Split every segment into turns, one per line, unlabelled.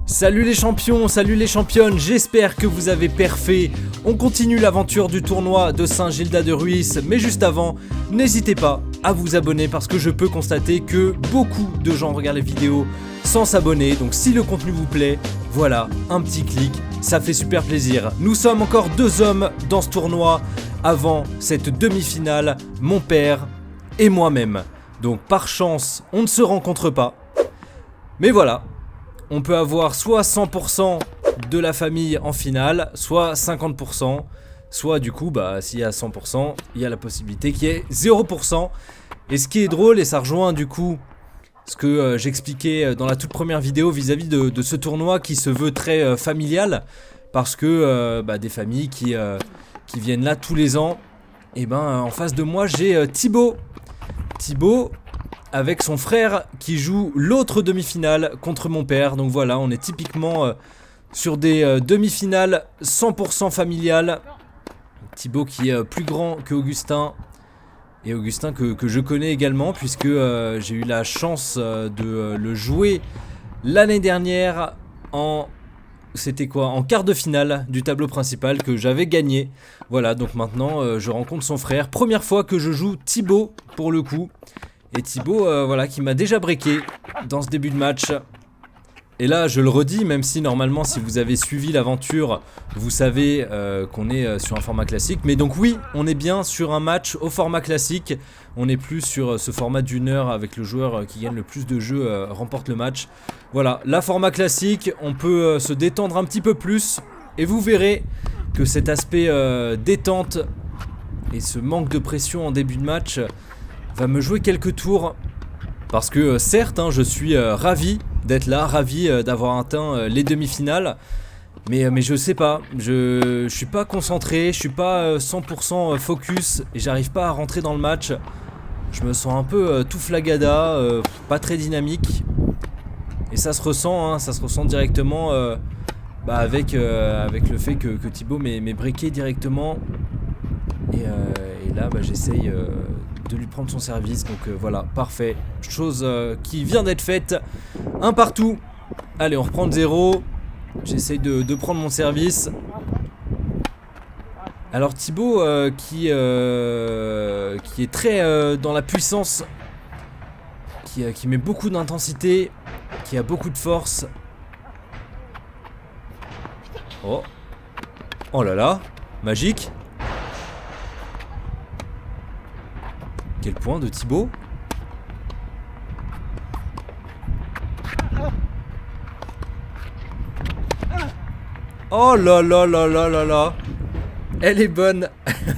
Salut les champions, salut les championnes, j'espère que vous avez perfait. On continue l'aventure du tournoi de Saint-Gildas de Ruis, mais juste avant, n'hésitez pas à vous abonner parce que je peux constater que beaucoup de gens regardent les vidéos sans s'abonner. Donc si le contenu vous plaît, voilà, un petit clic, ça fait super plaisir. Nous sommes encore 2 hommes dans ce tournoi avant cette demi-finale, mon père et moi-même. Donc par chance, on ne se rencontre pas. Mais voilà. On peut avoir soit 100% de la famille en finale, soit 50%, soit du coup, s'il y a 100%, il y a la possibilité qu'il y ait 0%. Et ce qui est drôle, et ça rejoint du coup ce que j'expliquais dans la toute première vidéo vis-à-vis de ce tournoi qui se veut très familial, parce que des familles qui viennent là tous les ans, et en face de moi j'ai Thibaut. Avec son frère qui joue l'autre demi-finale contre mon père. Donc voilà, on est typiquement sur des demi-finales 100% familiales. Thibaut qui est plus grand que Augustin. Et Augustin que je connais également puisque j'ai eu la chance de le jouer l'année dernière en quart de finale du tableau principal que j'avais gagné. Voilà, donc maintenant je rencontre son frère. Première fois que je joue Thibaut pour le coup. Et Thibaut, qui m'a déjà breaké dans ce début de match. Et là, je le redis, même si normalement, si vous avez suivi l'aventure, vous savez qu'on est sur un format classique. Mais donc oui, on est bien sur un match au format classique. On n'est plus sur ce format d'1 heure avec le joueur qui gagne le plus de jeux remporte le match. Voilà, la format classique, on peut se détendre un petit peu plus. Et vous verrez que cet aspect détente et ce manque de pression en début de match va me jouer quelques tours parce que certes je suis ravi d'être là, ravi d'avoir atteint les demi-finales, mais je sais pas, je suis pas concentré, je suis pas 100% focus et j'arrive pas à rentrer dans le match. Je me sens un peu tout flagada, pas très dynamique et ça se ressent directement avec le fait que Thibaut m'ait breaké directement et là j'essaye de lui prendre son service, donc voilà, parfait, chose qui vient d'être faite, un partout. Allez, on reprend de 0, j'essaye de prendre mon service. Alors Thibaut qui est très dans la puissance, qui met beaucoup d'intensité, qui a beaucoup de force. Oh là là, magique. Quel point de Thibaut. Oh là là là là là là. Elle est bonne.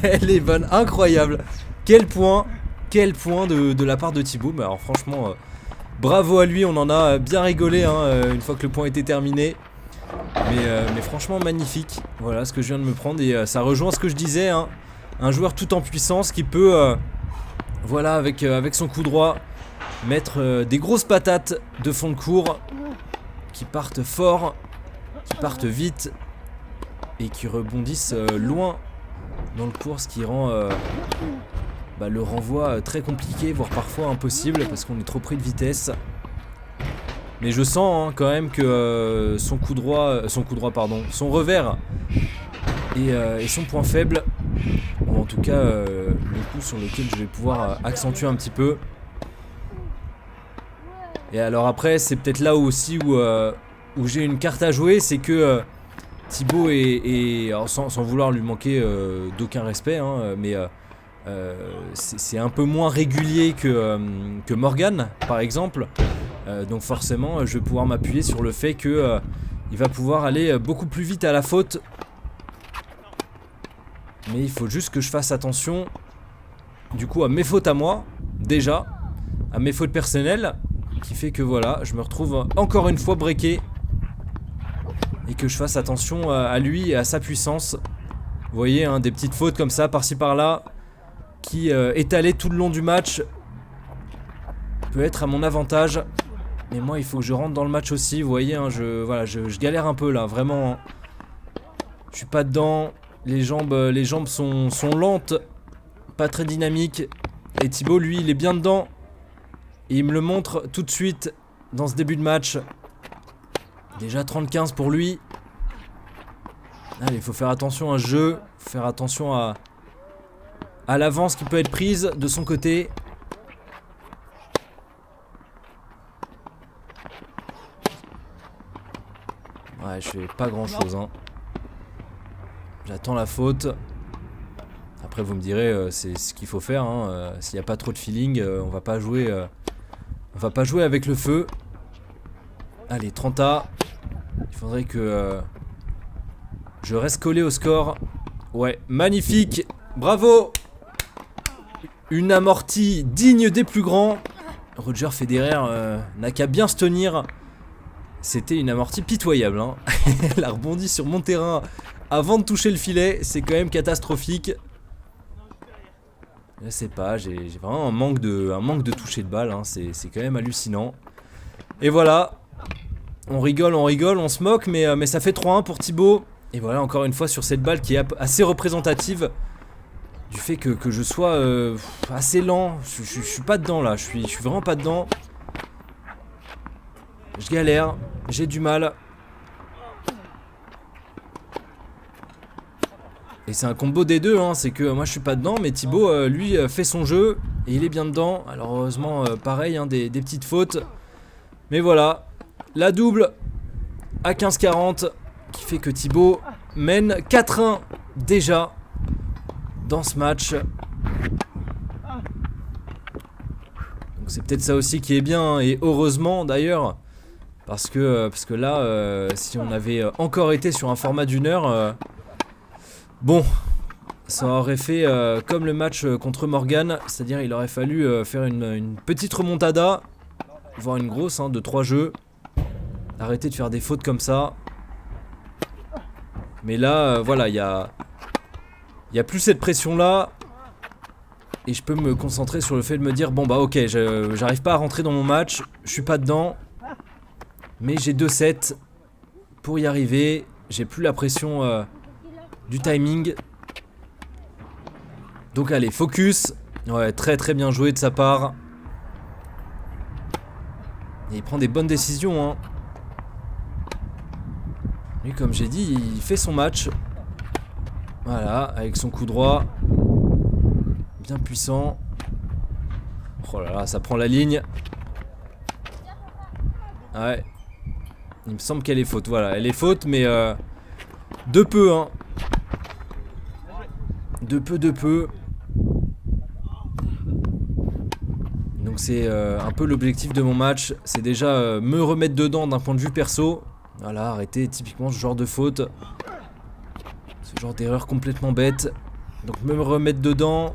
Elle est bonne, incroyable. Quel point de la part de Thibaut. Mais alors franchement bravo à lui, on en a bien rigolé une fois que le point était terminé. Mais franchement magnifique. Voilà ce que je viens de me prendre. Et ça rejoint ce que je disais, un joueur tout en puissance qui peut avec son coup droit mettre des grosses patates de fond de cours qui partent fort, qui partent vite et qui rebondissent loin dans le cours, ce qui rend le renvoi très compliqué, voire parfois impossible parce qu'on est trop pris de vitesse. Mais je sens quand même que son revers et son point faible, ou en tout cas le coup sur lequel je vais pouvoir accentuer un petit peu. Et alors après c'est peut-être là aussi où j'ai une carte à jouer, c'est que Thibaut est alors sans vouloir lui manquer d'aucun respect, mais c'est un peu moins régulier que Morgan par exemple. Donc forcément je vais pouvoir m'appuyer sur le fait que il va pouvoir aller beaucoup plus vite à la faute. Mais il faut juste que je fasse attention du coup à mes fautes à moi, déjà, à mes fautes personnelles, qui fait que voilà, je me retrouve encore une fois breaké. Et que je fasse attention à lui et à sa puissance. Vous voyez, des petites fautes comme ça, par-ci par-là, qui étalées tout le long du match, peut être à mon avantage. Mais moi il faut que je rentre dans le match aussi, vous voyez, je galère un peu là, vraiment. Je suis pas dedans. Les jambes sont lentes, pas très dynamiques. Et Thibaut, lui, il est bien dedans. Et il me le montre tout de suite dans ce début de match. Déjà 30-15 pour lui. Allez, il faut faire attention à ce jeu. Faut faire attention à l'avance qui peut être prise de son côté. Ouais, je fais pas grand chose, hein. J'attends la faute. Après, vous me direz, c'est ce qu'il faut faire, hein. S'il n'y a pas trop de feeling, on va pas jouer avec le feu. Allez, 30A. Il faudrait que je reste collé au score. Ouais, magnifique. Bravo. Une amortie digne des plus grands. Roger Federer n'a qu'à bien se tenir. C'était une amortie pitoyable, hein. Elle a rebondi sur mon terrain avant de toucher le filet. C'est quand même catastrophique. Je sais pas, j'ai vraiment un manque de toucher de balle, hein. C'est quand même hallucinant. Et voilà. On rigole, on se moque, mais ça fait 3-1 pour Thibaut. Et voilà, encore une fois, sur cette balle qui est assez représentative du fait que je sois assez lent. Je suis pas dedans là, je suis vraiment pas dedans. Je galère, j'ai du mal. Et c'est un combo des deux, hein. C'est que moi je suis pas dedans, mais Thibaut lui fait son jeu et il est bien dedans. Alors heureusement, pareil, hein, des petites fautes. Mais voilà, la double à 15-40 qui fait que Thibaut mène 4-1 déjà dans ce match. Donc c'est peut-être ça aussi qui est bien, hein, et heureusement d'ailleurs. Parce que là, si on avait encore été sur un format d'1 heure, bon, ça aurait fait comme le match contre Morgan, c'est-à-dire il aurait fallu faire une petite remontada, voire une grosse, hein, de 3 jeux. Arrêter de faire des fautes comme ça. Mais là, voilà, il y a plus cette pression-là. Et je peux me concentrer sur le fait de me dire, bon bah ok, j'arrive pas à rentrer dans mon match, je suis pas dedans. Mais j'ai 2-7 pour y arriver. J'ai plus la pression du timing. Donc allez, focus. Ouais, très très bien joué de sa part. Et il prend des bonnes décisions, hein. Lui, comme j'ai dit, il fait son match. Voilà, avec son coup droit. Bien puissant. Oh là là, ça prend la ligne. Ouais. Il me semble qu'elle est faute, voilà, elle est faute, mais de peu, hein. De peu. Donc c'est un peu l'objectif de mon match, c'est déjà me remettre dedans d'un point de vue perso. Voilà, arrêter typiquement ce genre de faute. Ce genre d'erreur complètement bête. Donc me remettre dedans.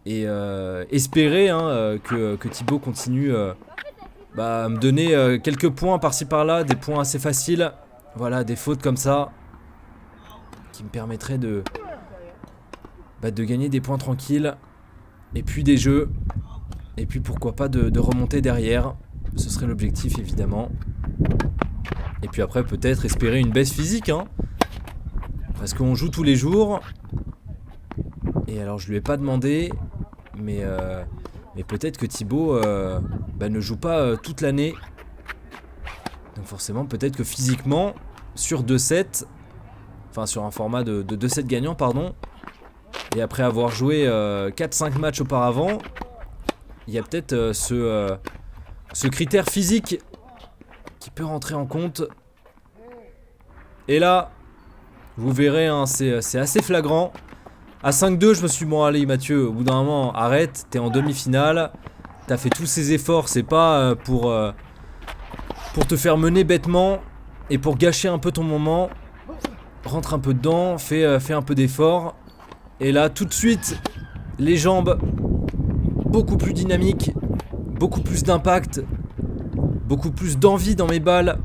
Et espérer, hein, que Thibaut continue à me donner quelques points par-ci par-là, des points assez faciles. Voilà, des fautes comme ça qui me permettraient de gagner des points tranquilles. Et puis des jeux. Et puis pourquoi pas de remonter derrière. Ce serait l'objectif évidemment. Et puis après peut-être espérer une baisse physique, hein. Parce qu'on joue tous les jours. Et alors je lui ai pas demandé. Mais peut-être que Thibaut ne joue pas toute l'année. Donc forcément peut-être que physiquement sur 2-7, enfin sur un format de 2-7 gagnants pardon, et après avoir joué 4-5 matchs auparavant, il y a peut-être ce critère physique qui peut rentrer en compte. Et là vous verrez, hein, c'est assez flagrant. À 5-2 je me suis dit bon allez Mathieu, au bout d'un moment arrête, t'es en demi-finale, t'as fait tous ces efforts, c'est pas pour te faire mener bêtement et pour gâcher un peu ton moment. Rentre un peu dedans, fais un peu d'effort. Et là tout de suite les jambes beaucoup plus dynamiques, beaucoup plus d'impact, beaucoup plus d'envie dans mes balles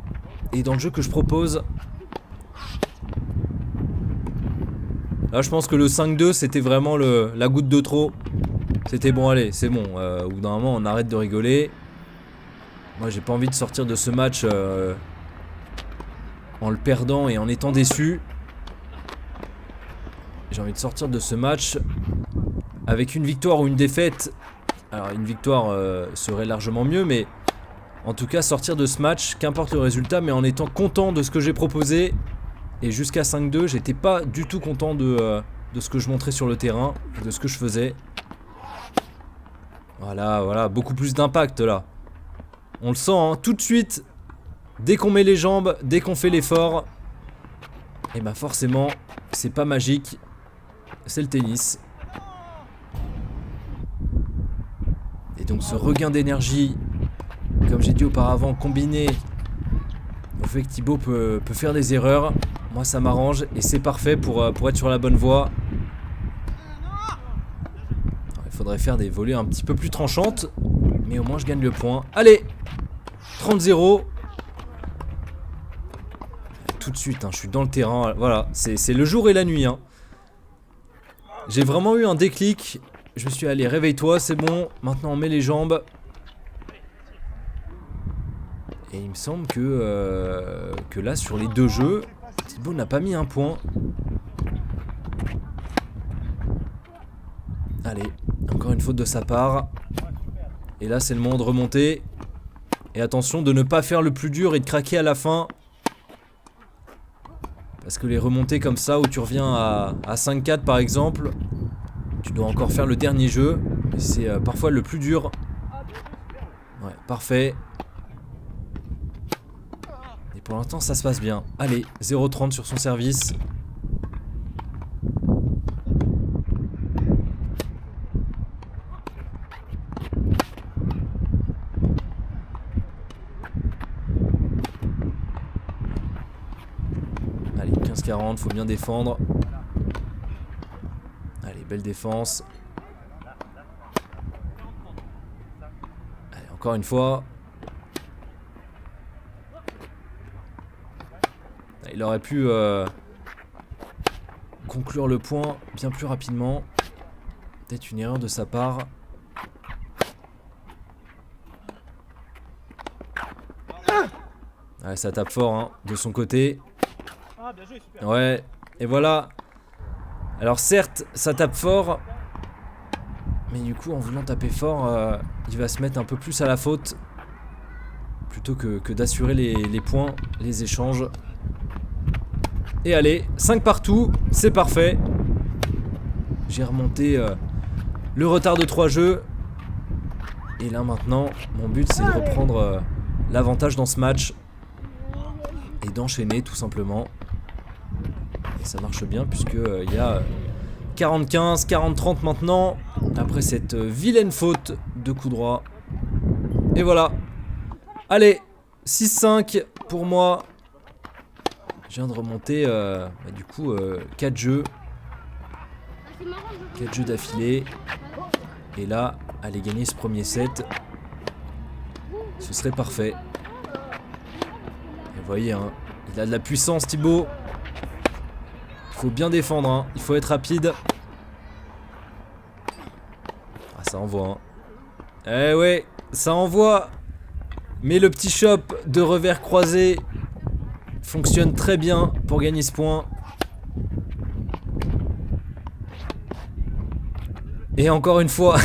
et dans le jeu que je propose. Là je pense que le 5-2 c'était vraiment la goutte de trop. C'était bon, allez c'est bon, au bout d'un moment on arrête de rigoler. Moi j'ai pas envie de sortir de ce match en le perdant et en étant déçu. J'ai envie de sortir de ce match avec une victoire ou une défaite. Alors une victoire serait largement mieux, mais En tout cas, sortir de ce match, qu'importe le résultat, mais en étant content de ce que j'ai proposé. Et jusqu'à 5-2, j'étais pas du tout content de ce que je montrais sur le terrain, de ce que je faisais. Voilà, beaucoup plus d'impact là. On le sent, hein, tout de suite, dès qu'on met les jambes, dès qu'on fait l'effort, et bah forcément, c'est pas magique, c'est le tennis. Et donc ce regain d'énergie, comme j'ai dit auparavant, combiné au fait que Thibaut peut faire des erreurs, moi ça m'arrange et c'est parfait pour être sur la bonne voie. Alors, il faudrait faire des volées un petit peu plus tranchantes, mais au moins je gagne le point. Allez, 30-0. Tout de suite, hein, je suis dans le terrain, voilà, c'est le jour et la nuit. Hein. J'ai vraiment eu un déclic, je me suis dit, allez, réveille-toi, c'est bon, maintenant on met les jambes. Et il me semble que là, sur les 2 jeux, Thibaut n'a pas mis un point. Allez, encore une faute de sa part. Et là, c'est le moment de remonter. Et attention de ne pas faire le plus dur et de craquer à la fin. Parce que les remontées comme ça, où tu reviens à 5-4 par exemple, tu dois encore faire le dernier jeu. Et c'est parfois le plus dur. Ouais, parfait. Et pour l'instant, ça se passe bien. Allez, 0-30 sur son service. Allez, 15-40, faut bien défendre. Allez, belle défense. Allez, encore une fois. Il aurait pu conclure le point bien plus rapidement. Peut-être une erreur de sa part. Ouais, ça tape fort hein, de son côté. Ouais, et voilà. Alors certes, ça tape fort. Mais du coup, en voulant taper fort, il va se mettre un peu plus à la faute. Plutôt que d'assurer les points, les échanges. Et allez, 5 partout, c'est parfait. J'ai remonté le retard de 3 jeux. Et là maintenant, mon but c'est de reprendre l'avantage dans ce match. Et d'enchaîner tout simplement. Et ça marche bien puisque il y a 40-15, 40-30 maintenant. Après cette vilaine faute de coup droit. Et voilà. Allez, 6-5 pour moi. Je viens de remonter du coup 4 jeux. 4 jeux d'affilée. Et là, aller gagner ce premier set, ce serait parfait. Et vous voyez, hein, il a de la puissance Thibaut. Il faut bien défendre, hein, il faut être rapide. Ah, ça envoie. Hein. Eh ouais, ça envoie. Mais le petit shop de revers croisé fonctionne très bien pour gagner ce point. Et encore une fois.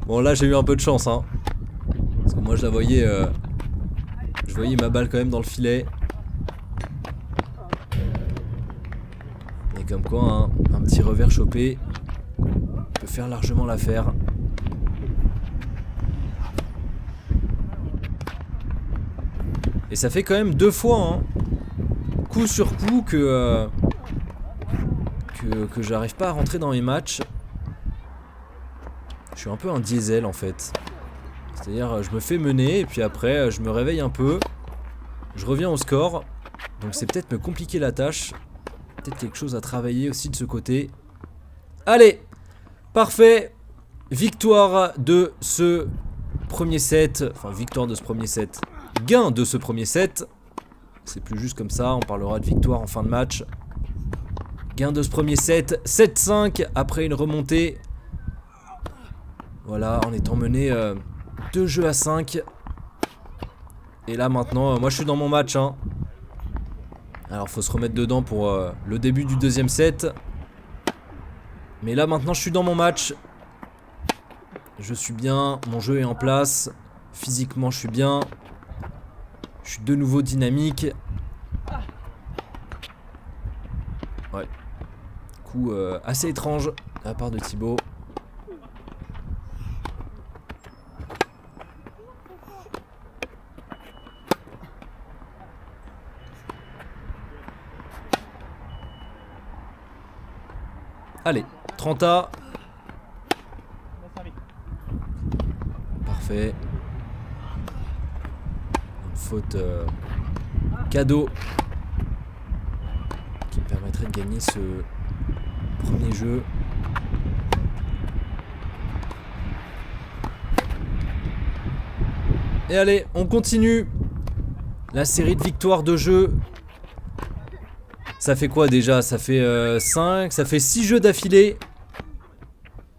Bon là j'ai eu un peu de chance hein. Parce que moi je la voyais je voyais ma balle quand même dans le filet. Et comme quoi hein, un petit revers chopé peut faire largement l'affaire. Et ça fait quand même 2 fois hein, coup sur coup que j'arrive pas à rentrer dans mes matchs. Je suis un peu un diesel en fait. C'est-à-dire je me fais mener et puis après je me réveille un peu. Je reviens au score. Donc c'est peut-être me compliquer la tâche. Peut-être quelque chose à travailler aussi de ce côté. Allez, parfait. Victoire de ce premier set. Enfin victoire de ce premier set. Gain de ce premier set. C'est plus juste comme ça, on parlera de victoire en fin de match. Gain de ce premier set, 7-5 après une remontée. Voilà, en étant mené 2 jeux à 5. Et là maintenant, moi je suis dans mon match. Hein. Alors faut se remettre dedans pour le début du deuxième set. Mais là maintenant je suis dans mon match. Je suis bien, mon jeu est en place. Physiquement, je suis bien. Je suis de nouveau dynamique. Ouais. Coup assez étrange de la part de Thibaut. Allez, 30A. Parfait. Une faute cadeau qui me permettrait de gagner ce premier jeu. Et allez, on continue la série de victoires de jeu. Ça fait quoi déjà? Ça fait 5, ça fait 6 jeux d'affilée.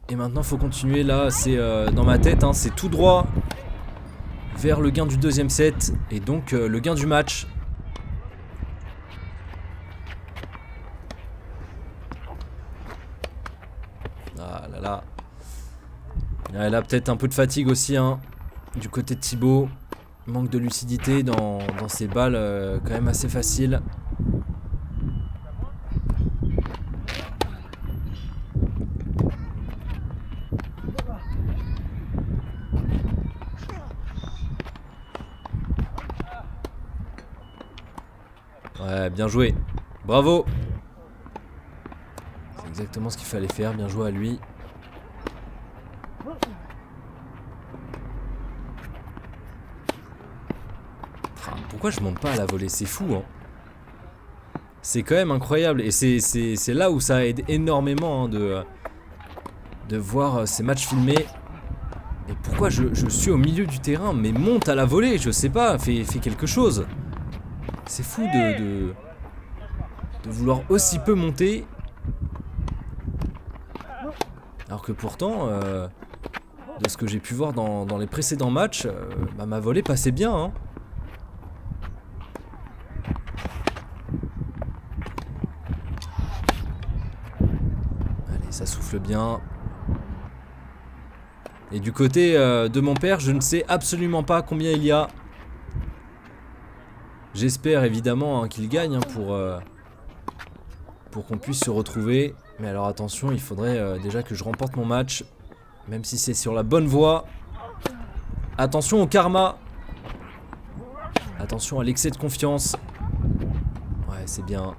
Et maintenant faut continuer là, c'est dans ma tête, hein, c'est tout droit vers le gain du deuxième set. Et donc le gain du match. Ah là là. Ouais, là peut-être un peu de fatigue aussi, hein, du côté de Thibaut. Manque de lucidité dans ses balles quand même assez faciles. Ouais, bien joué. Bravo. C'est exactement ce qu'il fallait faire. Bien joué à lui. Enfin, pourquoi je monte pas à la volée? C'est fou, hein. C'est quand même incroyable. Et c'est là où ça aide énormément, hein, de voir ces matchs filmés. Mais pourquoi je suis au milieu du terrain? Mais monte à la volée, je sais pas. Fais quelque chose. C'est fou de vouloir aussi peu monter. Alors que pourtant, de ce que j'ai pu voir dans les précédents matchs, bah, ma volée passait bien, hein. Allez, ça souffle bien. Et du côté de mon père, je ne sais absolument pas combien il y a. J'espère évidemment, hein, qu'il gagne, hein, pour qu'on puisse se retrouver. Mais alors attention, il faudrait déjà que je remporte mon match. Même si c'est sur la bonne voie. Attention au karma. Attention à l'excès de confiance. Ouais, c'est bien.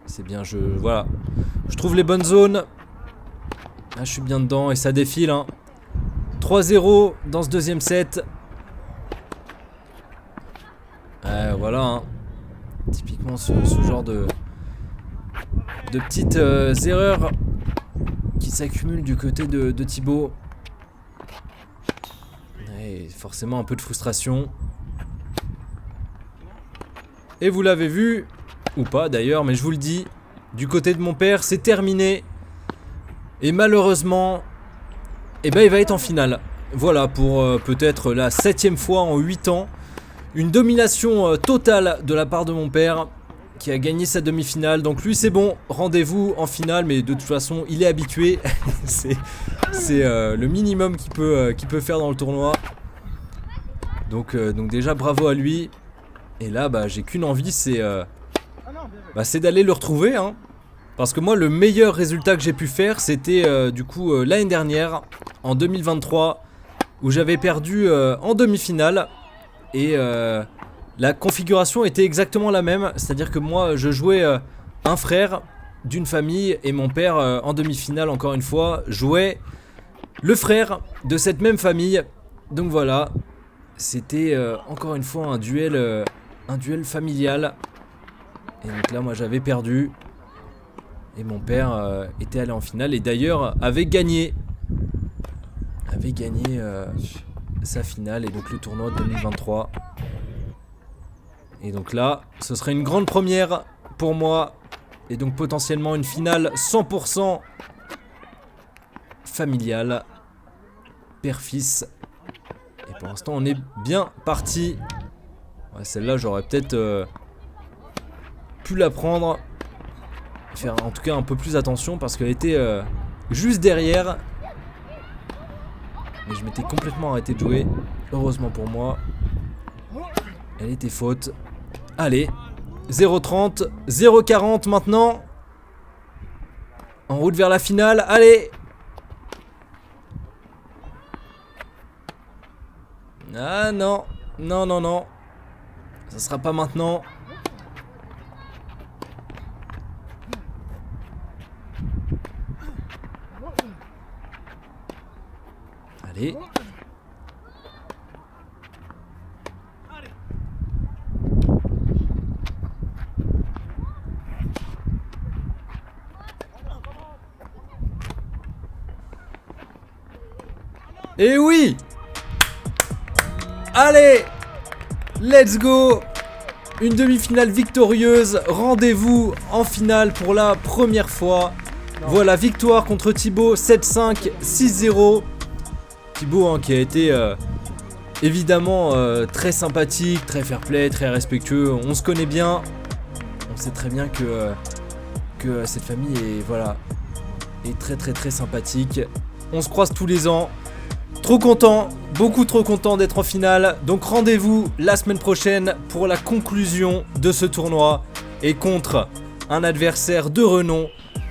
C'est bien, voilà. Je trouve les bonnes zones. Là, je suis bien dedans et ça défile, hein. 3-0 dans ce deuxième set. Voilà, hein. Typiquement ce genre de petites erreurs qui s'accumulent du côté de Thibaut. Et forcément un peu de frustration. Et vous l'avez vu, ou pas d'ailleurs, mais je vous le dis, du côté de mon père, c'est terminé. Et malheureusement, eh ben, il va être en finale. Voilà, pour peut-être la 7e fois en 8 ans. Une domination totale de la part de mon père, qui a gagné sa demi-finale. Donc lui c'est bon, rendez-vous en finale, mais de toute façon il est habitué. c'est le minimum qu'il peut faire dans le tournoi. Donc déjà bravo à lui. Et là bah, j'ai qu'une envie, c'est d'aller le retrouver, hein. Parce que moi le meilleur résultat que j'ai pu faire, c'était du coup l'année dernière, en 2023, où j'avais perdu en demi-finale. Et la configuration était exactement la même. C'est-à-dire que moi je jouais un frère d'une famille, et mon père en demi-finale, encore une fois, jouait le frère de cette même famille. Donc voilà, c'était encore une fois un duel familial. Et donc là moi j'avais perdu. Et mon père était allé en finale, et d'ailleurs avait gagné sa finale, et donc le tournoi de 2023. Et donc là, ce serait une grande première pour moi, et donc potentiellement une finale 100% familiale, père-fils. Et pour l'instant, on est bien parti. Ouais, celle-là, j'aurais peut-être pu la prendre. Faire en tout cas un peu plus attention, parce qu'elle était juste derrière. Mais je m'étais complètement arrêté de jouer. Heureusement pour moi. Elle était faute. Allez. 0,30. 0,40 maintenant. En route vers la finale. Allez. Ah non. Non, non, non. Ça sera pas maintenant. Allez. Et oui! Allez! Let's go! Une demi-finale victorieuse. Rendez-vous en finale pour la première fois. Voilà, victoire contre Thibaut, 7-5, 6-0. Thibaut hein, qui a été évidemment très sympathique, très fair-play, très respectueux. On se connaît bien. On sait très bien que cette famille est très très très sympathique. On se croise tous les ans. Trop content, beaucoup trop content d'être en finale. Donc rendez-vous la semaine prochaine pour la conclusion de ce tournoi. Et contre un adversaire de renom,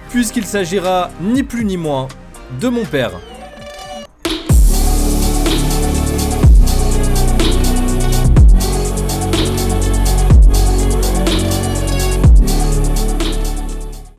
puisqu'il s'agira ni plus ni moins de mon père.